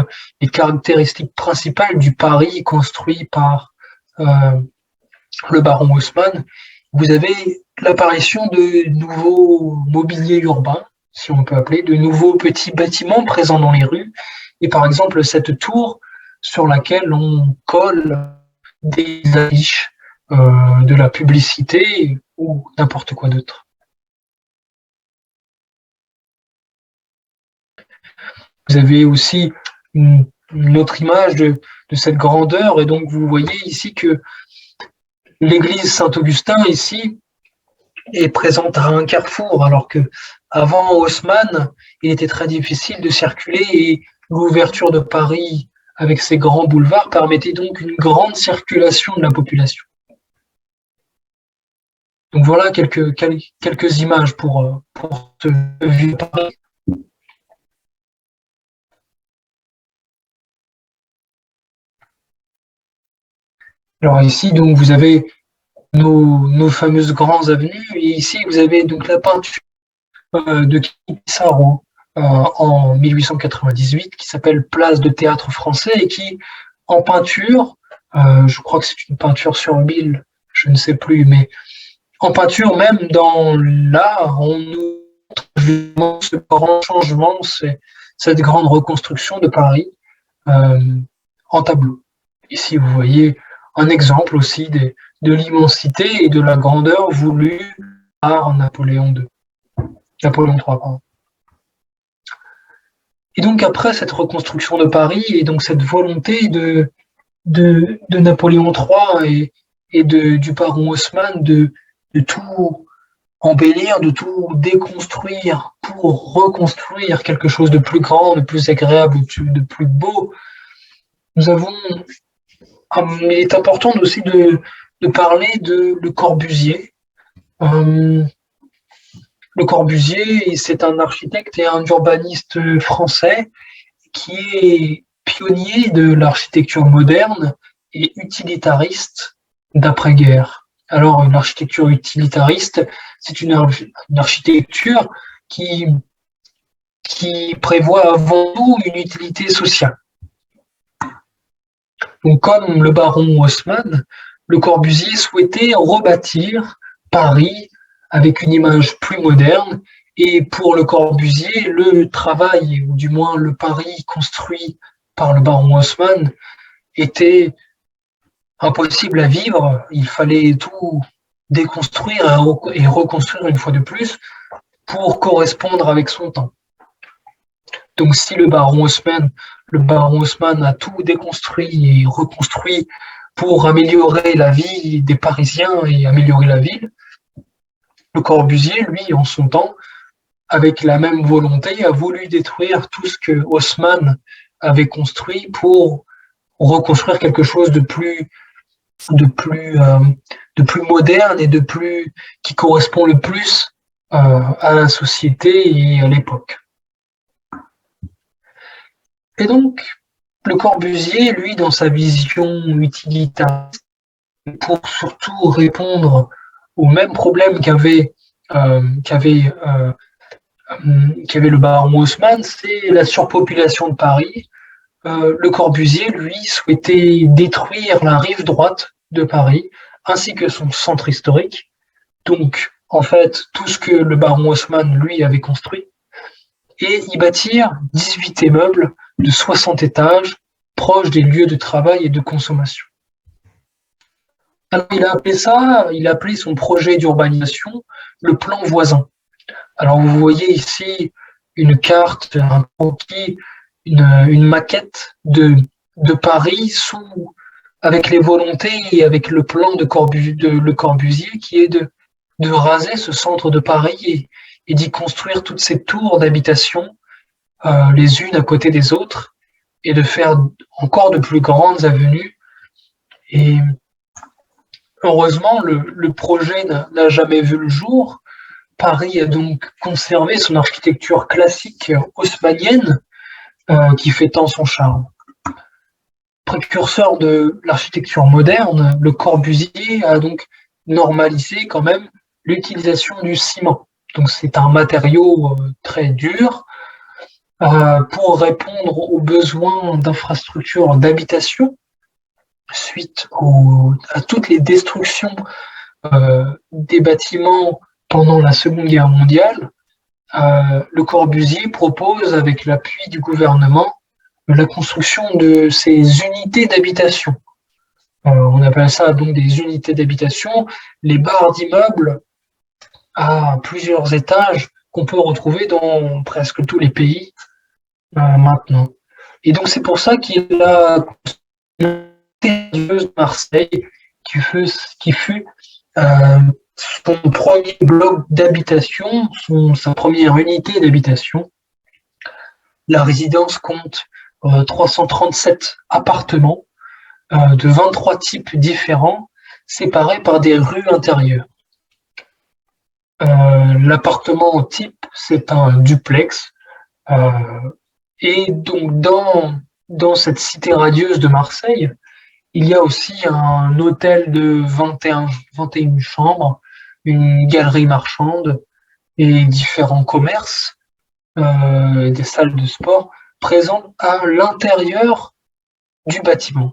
les caractéristiques principales du Paris construit par le baron Haussmann. Vous avez l'apparition de nouveaux mobiliers urbains, si on peut appeler, de nouveaux petits bâtiments présents dans les rues. Et par exemple, cette tour sur laquelle on colle des affiches, de la publicité ou n'importe quoi d'autre. Vous avez aussi une autre image de cette grandeur, et donc vous voyez ici que l'église Saint-Augustin ici est présente à un carrefour, alors que avant Haussmann, il était très difficile de circuler et l'ouverture de Paris avec ses grands boulevards permettait donc une grande circulation de la population. Donc voilà quelques images pour ce vieux Paris. Alors ici, donc, vous avez nos fameuses grandes avenues, et ici, vous avez donc la peinture de Pissarro en 1898, qui s'appelle Place de théâtre français, et qui, en peinture, je crois que c'est une peinture sur huile, je ne sais plus, mais en peinture, même dans l'art, on nous montre ce grand changement, cette grande reconstruction de Paris en tableau. Ici, vous voyez un exemple aussi de l'immensité et de la grandeur voulue par Napoléon III. Pardon. Et donc après cette reconstruction de Paris et donc cette volonté de Napoléon III et du baron Haussmann de tout embellir, de tout déconstruire pour reconstruire quelque chose de plus grand, de plus agréable, de plus beau, il est important aussi de parler de Le Corbusier. Le Corbusier, c'est un architecte et un urbaniste français qui est pionnier de l'architecture moderne et utilitariste d'après-guerre. Alors, une architecture utilitariste, c'est une architecture qui prévoit avant tout une utilité sociale. Donc, comme le baron Haussmann, Le Corbusier souhaitait rebâtir Paris avec une image plus moderne. Et pour Le Corbusier, le travail, ou du moins le Paris construit par le baron Haussmann, était impossible à vivre. Il fallait tout déconstruire et reconstruire une fois de plus pour correspondre avec son temps. Donc si le baron Haussmann a tout déconstruit et reconstruit pour améliorer la vie des Parisiens et améliorer la ville, Le Corbusier, lui, en son temps, avec la même volonté, a voulu détruire tout ce que Haussmann avait construit pour reconstruire quelque chose de plus moderne et qui correspond le plus à la société et à l'époque. Et donc, Le Corbusier, lui, dans sa vision utilitariste, pour surtout répondre aux mêmes problèmes qu'avait le baron Haussmann, c'est la surpopulation de Paris. Le Corbusier, lui, souhaitait détruire la rive droite de Paris, ainsi que son centre historique. Donc, en fait, tout ce que le baron Haussmann, lui, avait construit, et y bâtir 18 immeubles de 60 étages, proches des lieux de travail et de consommation. Alors, il a appelé son projet d'urbanisation le plan voisin. Alors, vous voyez ici une carte, un croquis, une maquette de Paris avec les volontés et avec le plan de Le Corbusier qui est de raser ce centre de Paris et d'y construire toutes ces tours d'habitation les unes à côté des autres et de faire encore de plus grandes avenues. Et heureusement, le projet n'a jamais vu le jour. Paris a donc conservé son architecture classique haussmannienne qui fait tant son charme. Précurseur de l'architecture moderne, Le Corbusier a donc normalisé quand même l'utilisation du ciment. Donc c'est un matériau très dur pour répondre aux besoins d'infrastructures d'habitation suite à toutes les destructions des bâtiments pendant la Seconde Guerre mondiale. Le Corbusier propose, avec l'appui du gouvernement, la construction de ces unités d'habitation. On appelle ça donc des unités d'habitation, les barres d'immeubles à plusieurs étages qu'on peut retrouver dans presque tous les pays maintenant. Et donc c'est pour ça qu'il a construit de Marseille, qui fut son premier bloc d'habitation, sa première unité d'habitation. La résidence compte 337 appartements de 23 types différents, séparés par des rues intérieures. L'appartement type, c'est un duplex. Et donc, dans cette cité radieuse de Marseille, il y a aussi un hôtel de 21 chambres, une galerie marchande et différents commerces, des salles de sport présentes à l'intérieur du bâtiment.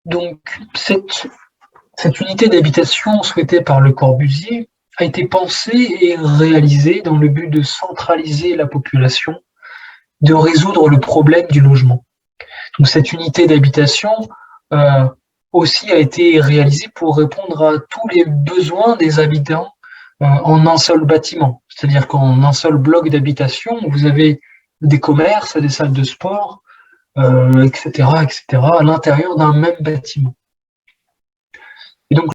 Donc, cette unité d'habitation souhaitée par Le Corbusier a été pensée et réalisée dans le but de centraliser la population, de résoudre le problème du logement. Donc, cette unité d'habitation aussi a été réalisée pour répondre à tous les besoins des habitants en un seul bâtiment. C'est-à-dire qu'en un seul bloc d'habitation, vous avez des commerces, des salles de sport, etc., à l'intérieur d'un même bâtiment. Et donc,